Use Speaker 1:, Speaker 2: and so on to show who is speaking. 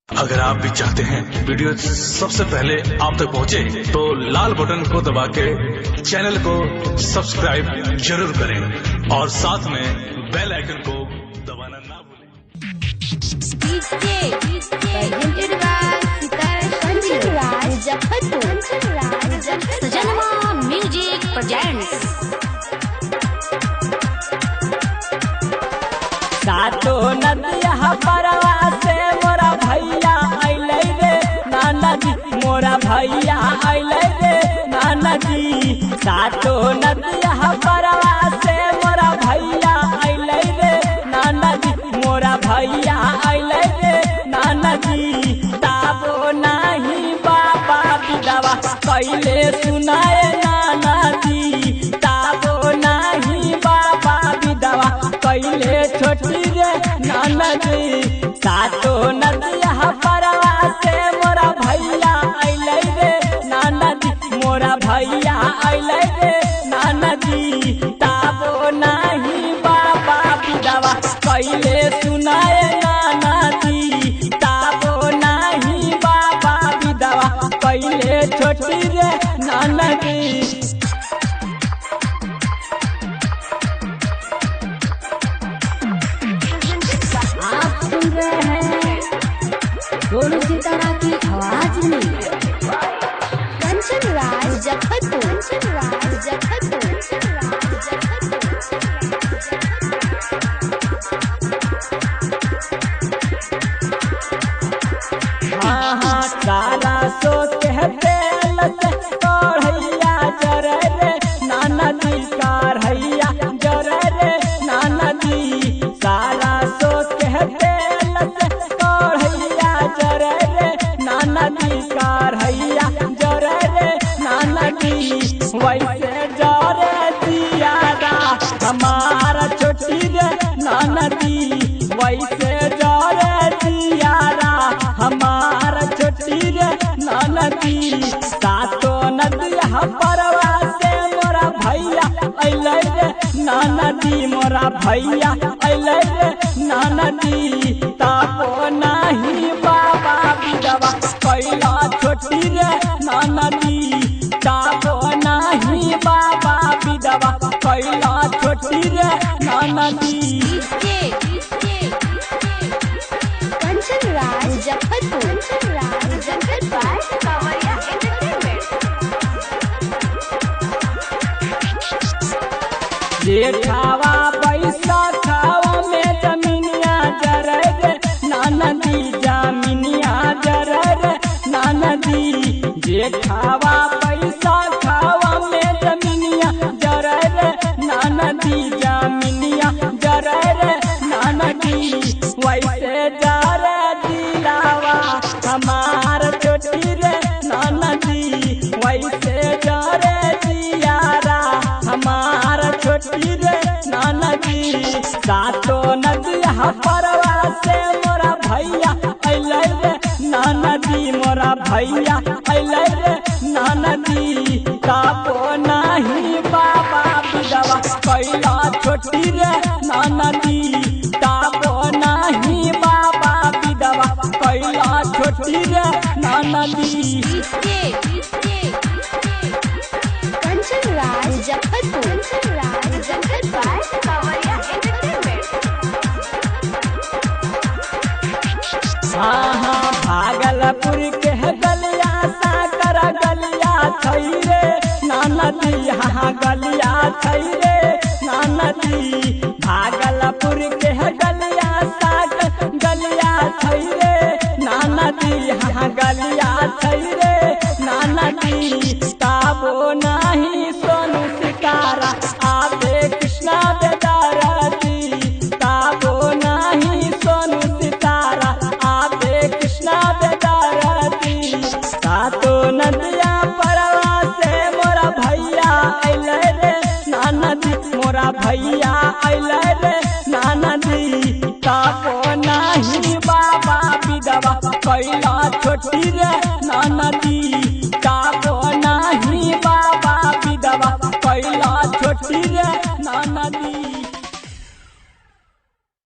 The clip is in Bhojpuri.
Speaker 1: अगर आप भी चाहते हैं वीडियो सबसे पहले आप तक पहुंचे, तो लाल बटन को दबा के चैनल को सब्सक्राइब जरूर करें और साथ में बेल आइकन को दबाना ना भूलें।
Speaker 2: सजनवा म्यूजिक प्रेजेंट्स।
Speaker 3: सातो नदिया परवा से मोरा भैया अइलै रे नाना जी, मोरा भैया अइलै रे नाना जी। सातो नदिया परवा से मोरा भैया अइलै रे नाना जी, मोरा भैया अइलै रे नाना जी। ताबो नाही बाबा विधवा कैले सुनाए नाना जी, ताबो नाही बाबा विधवा कैले छोटी रे नाना जी। सातो नदिया परवा से मोरा भैया अइलै रे नाना जी, मोरा भैया अइलै रे नाना जी। ताबो नाही बाबा विधवा कैले सुनाए नाना जी, ताबो नाही बाबा विधवा कैले छोटी रे नाना जी।
Speaker 2: दोनों सितारा की आवाज में कंचन राज मुजफ्फरपुर, कंचन राज मुजफ्फरपुर।
Speaker 3: हाँ हाँ सारा सो कहते लते कढ़ैया जरे रे नाना जी, कढ़ैया जरे रे नाना जी। सारा सो कहते लते कढ़ैया जरे रे नाना जी, कढ़ैया जरे रे नाना जी। वैसे जरे दियारा हमारा छोटी रे नाना जी, वैसे जरे दियारा हमारा छोटी रे नाना जी। सातो नदिया परवा से मोरा भैया अइलै रे नाना जी, मोरा भैया अइलै रे नाना जी। ताबो नाही बाबा विधवा कैला छोटी रे नाना जी, ताबो नाही बाबा विधवा कैला छोटी रे नाना जी।
Speaker 2: कंचन राज मुजफ्फरपुर, कंचन राज मुजफ्फरपुर। कांवरिया एंटरटेनमेंट।
Speaker 3: जेठावा पैसा खावा में जमीनिया जरे रे नाना जी, जमीनिया जरे रे नाना जी। जेठावा पैसा खावा में जमीनिया जरे रे नाना जी, जमीनिया जरे रे नाना जी। वैसे जरे दिलावा हमार छोटी रे नाना जी, वैसे जरे दियारा हमार छोटी रे नाना जी। सातो नदिया परवा से मोरा भैया अइलै रे नाना जी, मोरा भैया अइलै रे नाना जी। ताबो नाही बाबा विधवा कैला छोटी रे नाना जी, ताबो नाही बाबा विधवा कैला छोटी रे नाना जी।
Speaker 2: कंचन राज मुजफ्फरपुर, कंचन राज मुजफ्फरपुर। कांवरिया एंटरटेनमेंट।
Speaker 3: हाँ हाँ भागलपुर के गलिया साकर गलिया छै रे नाना जी, हाँ गलिया छै रे नाना जी। भागलपुर के गलिया साकर गलिया छै रे नाना जी, हाँ गलिया छै रे नाना जी। ताबो नाही सोनू सितारा आवे कृष्णा बेदारा जी, ताबो नाही सोनू सितारा आवे कृष्णा बेदारा जी। सातो नदिया परवा से मोरा भैया अइलै रे नाना जी, मोरा भैया अइलै रे नाना जी। ताबो नाही बाबा विधवा कैला